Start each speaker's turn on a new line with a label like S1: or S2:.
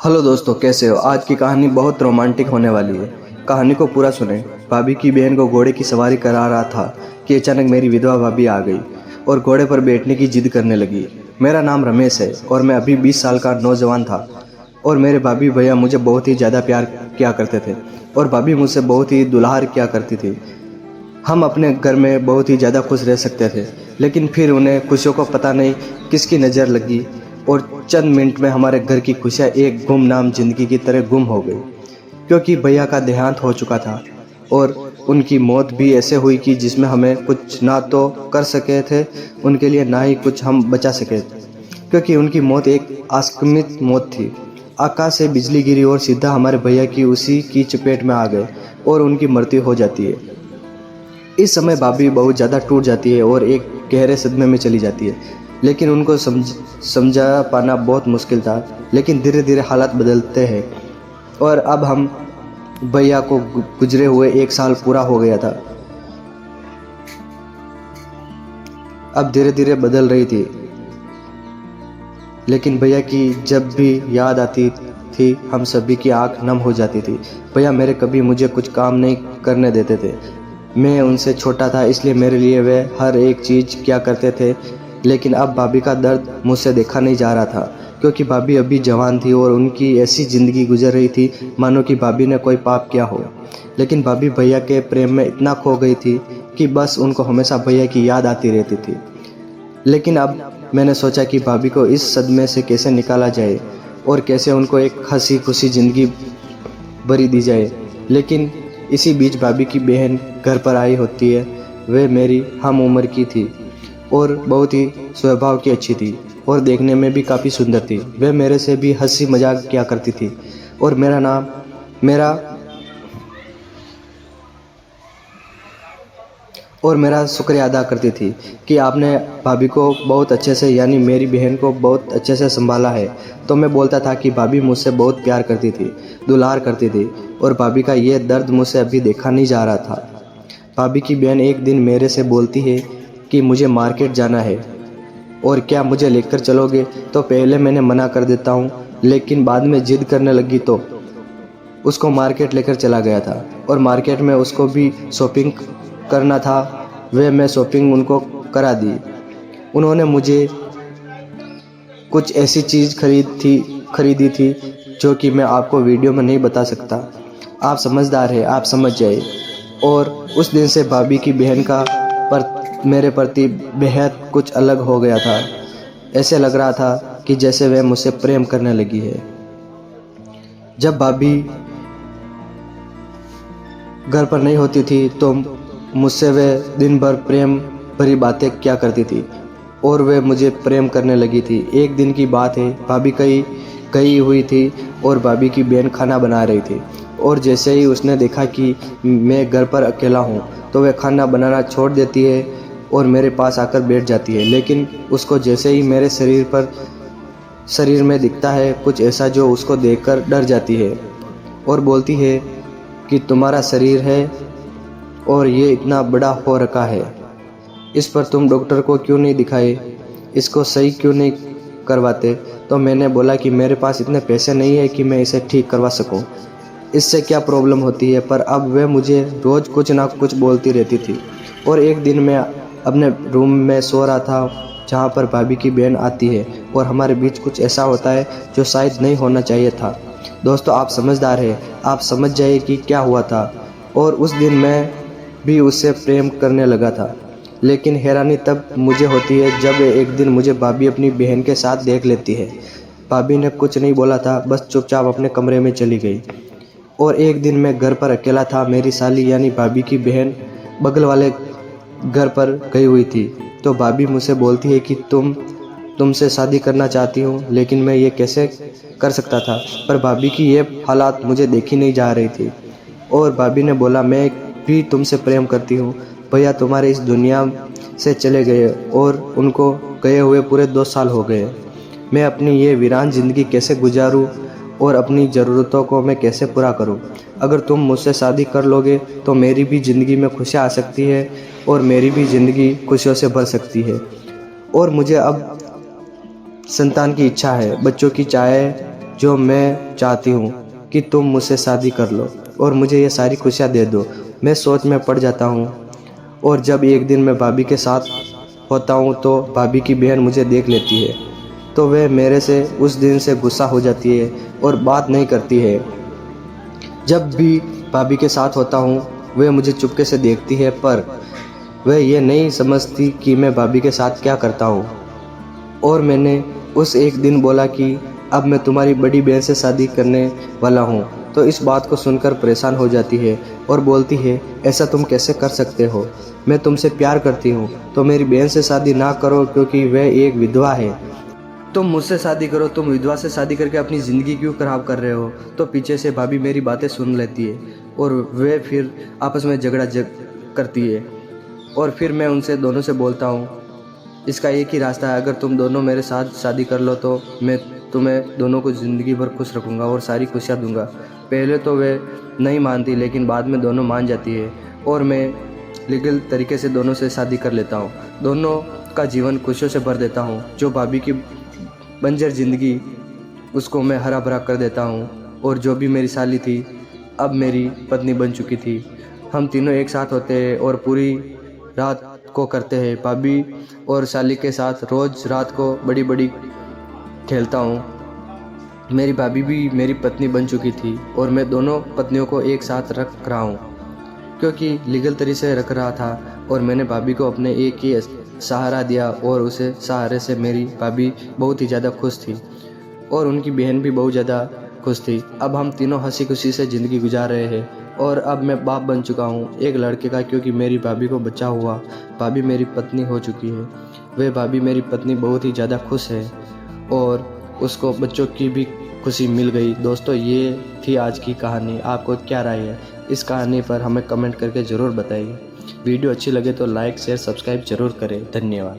S1: Hello दोस्तों, कैसे हो। आज की कहानी बहुत रोमांटिक होने वाली है। कहानी को पूरा सुने। भाभी की बहन को घोड़े की सवारी करा रहा था कि अचानक मेरी विधवा भाभी आ गई और घोड़े पर बैठने की जिद करने लगी। मेरा नाम रमेश है और मैं अभी 20 साल का नौजवान था और मेरे भाभी भैया मुझे बहुत ही ज़्यादा प्यार किया करते थे और भाभी मुझसे बहुत ही दुलार किया करती थी। हम अपने घर में बहुत ही ज़्यादा खुश रह सकते थे, लेकिन फिर उन्हें खुशियों को पता नहीं किसकी नज़र लगी और चंद मिनट में हमारे घर की खुशियाँ एक गुमनाम जिंदगी की तरह गुम हो गई, क्योंकि भैया का देहांत हो चुका था और उनकी मौत भी ऐसे हुई कि जिसमें हमें कुछ ना तो कर सके थे उनके लिए, ना ही कुछ हम बचा सके, क्योंकि उनकी मौत एक आकस्मिक मौत थी। आकाश से बिजली गिरी और सीधा हमारे भैया की उसी की चपेट में आ गए और उनकी मृत्यु हो जाती है। इस समय भाभी बहुत ज़्यादा टूट जाती है और एक गहरे सदमे में चली जाती है, लेकिन उनको समझा पाना बहुत मुश्किल था। लेकिन धीरे धीरे हालात बदलते हैं और अब हम भैया को गुजरे हुए 1 साल पूरा हो गया था। अब धीरे धीरे बदल रही थी, लेकिन भैया की जब भी याद आती थी हम सभी की आंख नम हो जाती थी। भैया मेरे कभी मुझे कुछ काम नहीं करने देते थे। मैं उनसे छोटा था, इसलिए मेरे लिए वे हर एक चीज़ किया करते थे। लेकिन अब भाभी का दर्द मुझसे देखा नहीं जा रहा था, क्योंकि भाभी अभी जवान थी और उनकी ऐसी ज़िंदगी गुजर रही थी मानो कि भाभी ने कोई पाप किया हो। लेकिन भाभी भैया के प्रेम में इतना खो गई थी कि बस उनको हमेशा भैया की याद आती रहती थी। लेकिन अब मैंने सोचा कि भाभी को इस सदमे से कैसे निकाला जाए और कैसे उनको एक हंसी खुशी ज़िंदगी भरी दी जाए। लेकिन इसी बीच भाभी की बहन घर पर आई होती है। वे मेरी हम उम्र की थी और बहुत ही स्वभाव की अच्छी थी और देखने में भी काफ़ी सुंदर थी। वे मेरे से भी हंसी मजाक किया करती थी और मेरा शुक्रिया अदा करती थी कि आपने भाभी को बहुत अच्छे से, यानी मेरी बहन को बहुत अच्छे से संभाला है। तो मैं बोलता था कि भाभी मुझसे बहुत प्यार करती थी, दुलार करती थी और भाभी का ये दर्द मुझसे अभी देखा नहीं जा रहा था। भाभी की बहन एक दिन मेरे से बोलती है कि मुझे मार्केट जाना है और क्या मुझे लेकर चलोगे। तो पहले मैंने मना कर देता हूँ, लेकिन बाद में जिद करने लगी तो उसको मार्केट लेकर चला गया था और मार्केट में उसको भी शॉपिंग करना था। मैं शॉपिंग उनको करा दी। उन्होंने मुझे कुछ ऐसी चीज़ खरीदी थी जो कि मैं आपको वीडियो में नहीं बता सकता। आप समझदार हैं, आप समझ जाए। और उस दिन से भाभी की बहन का मेरे प्रति बेहद कुछ अलग हो गया था। ऐसे लग रहा था कि जैसे वह मुझसे प्रेम करने लगी है। जब भाभी घर पर नहीं होती थी तो मुझसे वे दिन भर प्रेम भरी बातें किया करती थी और वे मुझे प्रेम करने लगी थी। एक दिन की बात है, भाभी कहीं गई हुई थी और भाभी की बहन खाना बना रही थी और जैसे ही उसने देखा कि मैं घर पर अकेला हूँ तो वह खाना बनाना छोड़ देती है और मेरे पास आकर बैठ जाती है। लेकिन उसको जैसे ही मेरे शरीर में दिखता है कुछ ऐसा जो उसको देखकर डर जाती है और बोलती है कि तुम्हारा शरीर है और ये इतना बड़ा हो रखा है, इस पर तुम डॉक्टर को क्यों नहीं दिखाए, इसको सही क्यों नहीं करवाते। तो मैंने बोला कि मेरे पास इतने पैसे नहीं है कि मैं इसे ठीक करवा सकूं, इससे क्या प्रॉब्लम होती है। पर अब वह मुझे रोज़ कुछ ना कुछ बोलती रहती थी। और एक दिन मैं अपने रूम में सो रहा था जहाँ पर भाभी की बहन आती है और हमारे बीच कुछ ऐसा होता है जो शायद नहीं होना चाहिए था। दोस्तों, आप समझदार हैं, आप समझ जाइए कि क्या हुआ था। और उस दिन मैं भी उससे प्रेम करने लगा था। लेकिन हैरानी तब मुझे होती है जब एक दिन मुझे भाभी अपनी बहन के साथ देख लेती है। भाभी ने कुछ नहीं बोला था, बस चुपचाप अपने कमरे में चली गई। और एक दिन मैं घर पर अकेला था। मेरी साली यानी भाभी की बहन बगल वाले घर पर गई हुई थी। तो भाभी मुझसे बोलती है कि तुमसे शादी करना चाहती हूँ। लेकिन मैं ये कैसे कर सकता था, पर भाभी की ये हालात मुझे देखी नहीं जा रही थी। और भाभी ने बोला, मैं भी तुमसे प्रेम करती हूँ। भैया तुम्हारे इस दुनिया से चले गए और उनको गए हुए पूरे 2 साल हो गए। मैं अपनी ये वीरान ज़िंदगी कैसे गुजारूँ और अपनी ज़रूरतों को मैं कैसे पूरा करूँ। अगर तुम मुझसे शादी कर लोगे तो मेरी भी ज़िंदगी में खुशियाँ आ सकती है और मेरी भी ज़िंदगी खुशियों से भर सकती है। और मुझे अब संतान की इच्छा है, बच्चों की चाहे जो मैं चाहती हूँ कि तुम मुझसे शादी कर लो और मुझे ये सारी खुशियाँ दे दो। मैं सोच में पड़ जाता हूँ और जब एक दिन मैं भाभी के साथ होता हूँ तो भाभी की बहन मुझे देख लेती है तो वह मेरे से उस दिन से गुस्सा हो जाती है और बात नहीं करती है। जब भी भाभी के साथ होता हूँ वह मुझे चुपके से देखती है, पर वह ये नहीं समझती कि मैं भाभी के साथ क्या करता हूँ। और मैंने उस एक दिन बोला कि अब मैं तुम्हारी बड़ी बहन से शादी करने वाला हूँ, तो इस बात को सुनकर परेशान हो जाती है और बोलती है, ऐसा तुम कैसे कर सकते हो? मैं तुमसे प्यार करती हूँ तो मेरी बहन से शादी ना करो क्योंकि वह एक विधवा है। तुम मुझसे शादी करो, तुम विधवा से शादी करके अपनी ज़िंदगी क्यों ख़राब कर रहे हो? तो पीछे से भाभी मेरी बातें सुन लेती है और वे फिर आपस में झगड़ा करती है। और फिर मैं उनसे दोनों से बोलता हूँ, इसका एक ही रास्ता है, अगर तुम दोनों मेरे साथ शादी कर लो तो मैं तुम्हें दोनों को ज़िंदगी भर खुश रखूँगा और सारी खुशियाँ दूँगा। पहले तो वे नहीं मानती, लेकिन बाद में दोनों मान जाती है और मैं लीगल तरीके से दोनों से शादी कर लेता हूँ। दोनों का जीवन खुशियों से भर देता हूँ। जो भाभी की बंजर ज़िंदगी उसको मैं हरा भरा कर देता हूँ और जो भी मेरी साली थी अब मेरी पत्नी बन चुकी थी। हम तीनों एक साथ होते हैं और पूरी रात को करते हैं। भाभी और साली के साथ रोज़ रात को बड़ी बड़ी खेलता हूँ। मेरी भाभी भी मेरी पत्नी बन चुकी थी और मैं दोनों पत्नियों को एक साथ रख रहा हूँ क्योंकि लीगल तरीके से रख रहा था। और मैंने भाभी को अपने एक ही सहारा दिया और उसे सहारे से मेरी भाभी बहुत ही ज़्यादा खुश थी और उनकी बहन भी बहुत ज़्यादा खुश थी। अब हम तीनों हंसी खुशी से ज़िंदगी गुजार रहे हैं और अब मैं बाप बन चुका हूँ एक लड़के का, क्योंकि मेरी भाभी को बच्चा हुआ। भाभी मेरी पत्नी हो चुकी है। वह भाभी मेरी पत्नी बहुत ही ज़्यादा खुश है और उसको बच्चों की भी खुशी मिल गई। दोस्तों, ये थी आज की कहानी। आपको क्या राय है इस कहानी पर हमें कमेंट करके ज़रूर बताइए। वीडियो अच्छी लगे तो लाइक शेयर सब्सक्राइब ज़रूर करें। धन्यवाद।